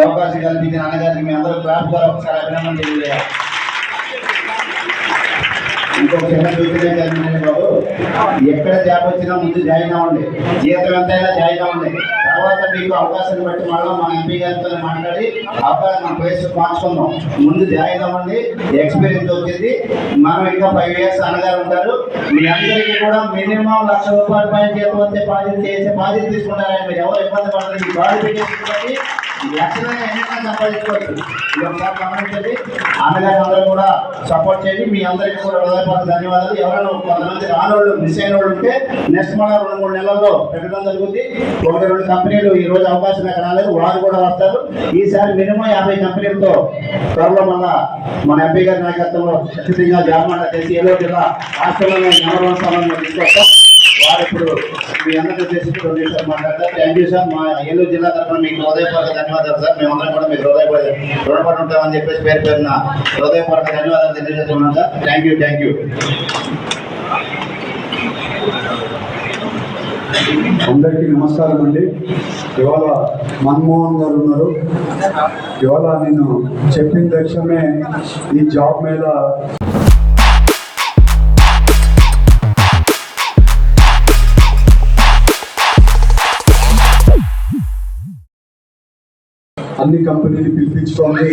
అవకాశం కల్పించిన అన్నగారికి మీ అందరూ క్లాప్ ద్వారా ఒకసారి అభినందన తెలియజేయాలి. ఇంకొక చిన్న సూచన బాబు, ఎక్కడ జాబ్ వచ్చినా ముందు జాయిన్ అవ్వండి. జీతం ఎంతైనా జాయిన్ అవ్వండి. తర్వాత మీకు అవకాశాన్ని బట్టి మళ్ళీ మన ఎంపీ గారితో మాట్లాడి అవకాశం మన ప్లేస్ మార్చుకుందాం. ముందు జాయిన్ అవ్వండి, ఎక్స్పీరియన్స్ వచ్చింది. మనం ఇంకా 5 years అన్నగారు ఉంటారు. మీ అందరికీ కూడా మినిమం ₹1,00,000 పైన జీతం వచ్చే బాధ్యత చేసే బాధ్యత తీసుకుంటారు. మీరు ఎవరు ఇబ్బంది పడతారు. ఈ బాడీ పెట్టి లక్షణంగా ఎన్నికైనా సంపాదించుకోవచ్చు. ఇది ఒకసారి గమనించండి. అన్నగారు అందరూ కూడా సపోర్ట్ చేయండి. మీ అందరికీ కూడా హృదయపూర్వక ధన్యవాదాలు. ఎవరైనా కొంతమంది రానోళ్ళు మిస్ అయిన వాళ్ళు ఉంటే నెక్స్ట్ మళ్ళీ 2-3 నెలల్లో పెట్టడం జరుగుతుంది. 1-2 కంపెనీలు ఈ రోజు అవకాశం ఎక్కడ రాలేదు, వారు కూడా వస్తారు. ఈసారి మినిమం 50 కంపెనీలతో త్వరలో మళ్ళా మన ఎంపీ గారి నాయకత్వంలో ఖచ్చితంగా జాబ్ చేసి ఏదో జిల్లా హాస్టల్లో నెంబర్ 1 స్థానంలో తీసుకొస్తాం. వారు ఇప్పుడు మీ అందరికీ చేసి 2 నిమిషాలు మాట్లాడతారు. Thank you sir. మా ఏలూరు జిల్లా తరఫున మీకు హృదయపూర్వక ధన్యవాదాలు సార్. మేమందరం కూడా మీకు రుణపడి ఉంటామని చెప్పేసి పేరున హృదయపూర్వక ధన్యవాదాలు తెలియజేస్తున్నాం సార్. Thank you. అందరికీ నమస్కారం అండి. ఇవాళ మన్మోహన్ గారు ఉన్నారు. ఇవాళ నేను చెప్పిన తక్షణమే ఈ జాబ్ మీద అన్ని కంపెనీలు పిలిపించుకోండి.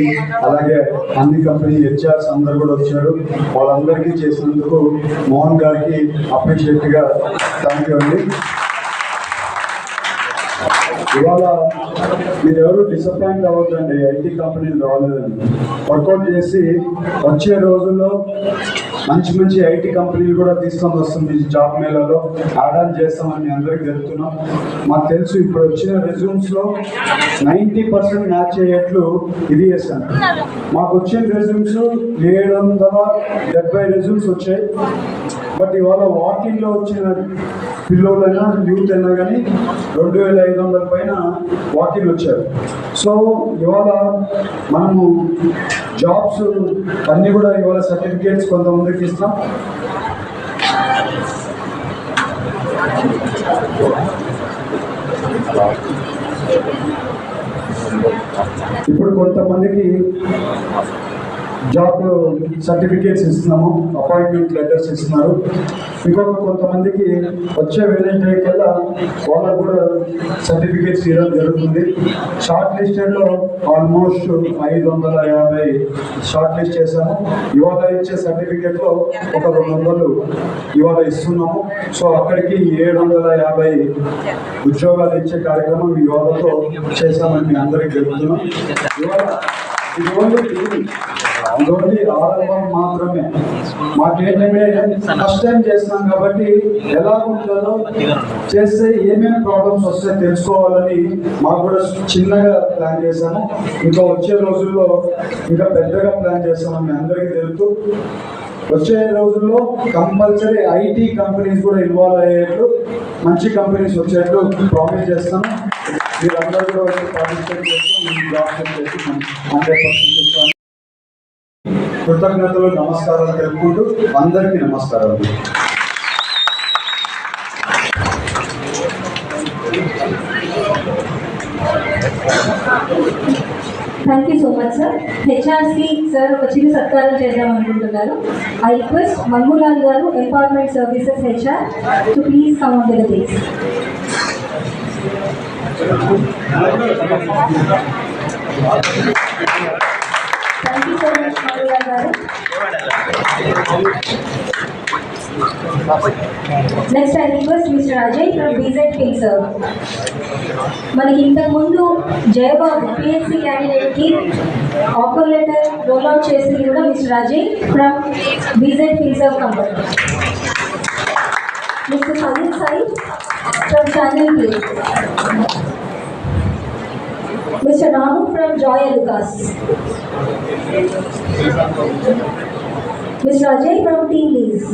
అలాగే అన్ని కంపెనీ హెచ్ఆర్స్ అందరు కూడా వచ్చారు. వాళ్ళందరికీ చేసినందుకు మోహన్ గారికి అప్రిషియేట్గా థ్యాంక్ యూ అండి. ఇవాళ మీరు ఎవరు డిసప్పాయింట్ అవ్వద్దండి. ఐటీ కంపెనీలు రాలేదండి. వర్కౌట్ చేసి వచ్చే రోజుల్లో మంచి ఐటీ కంపెనీలు కూడా తీసుకొని వస్తుంది. జాబ్ మేళలో యాడ్ ఆన్ చేస్తామని అందరికీ తెలుపుతున్నాం. మాకు తెలుసు ఇప్పుడు వచ్చిన రెజ్యూమ్స్లో 90% మ్యాచ్ అయ్యేట్లు ఇది చేస్తాను. మాకు వచ్చిన రెజ్యూమ్స్ 770 రెజ్యూమ్స్ వచ్చాయి. బట్ ఇవాళ వాకింగ్లో వచ్చిన పిల్లలైనా యూత్ అయినా కానీ 2500 పైన వాకింగ్ వచ్చారు. సో ఇవాళ మనము జాబ్స్ అన్నీ కూడా ఇవాళ సర్టిఫికేట్స్ కొంతమందికి ఇస్తాం. ఇప్పుడు కొంతమందికి జాబ్ సర్టిఫికేట్స్ ఇస్తున్నాము, అపాయింట్మెంట్ లెటర్స్ ఇస్తున్నారు. ఇంకొక కొంతమందికి వచ్చే వెడ్నెస్డే కల్లా వాళ్ళకు కూడా సర్టిఫికేట్స్ ఇవ్వడం జరుగుతుంది. షార్ట్ లిస్టెడ్లో ఆల్మోస్ట్ 550 షార్ట్ లిస్ట్ చేశాము. ఇవాళ ఇచ్చే సర్టిఫికేట్లో ఒక 200 ఇవాళ ఇస్తున్నాము. సో అక్కడికి 750 ఉద్యోగాలు ఇచ్చే కార్యక్రమం ఇవాళతో చేశామని మీ అందరికీ తెలుపుతున్నాం. ఇదోటి ఆరంభం మాత్రమే. మాకేంటంటే ఫస్ట్ టైం చేస్తున్నాం కాబట్టి ఎలా ఉంటుందో చేస్తే ఏమేమి ప్రాబ్లమ్స్ వస్తాయో తెలుసుకోవాలని మాకు కూడా చిన్నగా ప్లాన్ చేశాము. ఇంకా వచ్చే రోజుల్లో ఇంకా పెద్దగా ప్లాన్ చేస్తామని మీ అందరికీ తెలుపుతూ వచ్చే రోజుల్లో కంపల్సరీ ఐటీ కంపెనీస్ కూడా ఇన్వాల్వ్ అయ్యేట్లు మంచి కంపెనీస్ వచ్చేట్లు ప్రామిస్ చేస్తాను. మీరందరూ కూడా వచ్చి పార్టిసిపేట్ చేస్తూ జాబ్ చేసి 100% చూస్తాను. కృతజ్ఞతలు, నమస్కారాలు తెలుపుకుంటూ అందరికీ నమస్కారాలు. Thank you so much sir. HRC sir ఒక చిన్న సత్కారం చేద్దాం అనుకుంటున్నారు. I request Manmulal garu, empowerment services HR, to please come on the stage. Thank you so much Manmulal garu. Next I request mister Ajay from BZ King sir. మనకి ఇంతకుముందు జయబాబు పిహెచ్సి క్యాండిడేట్కి offer letter roll out చేసింది కూడా mister Ajay from BZ King sir company. Mister Salim Sai from channel please. Mister Ramu from Joy Alukkas. Mr. Ajay from Team Leads.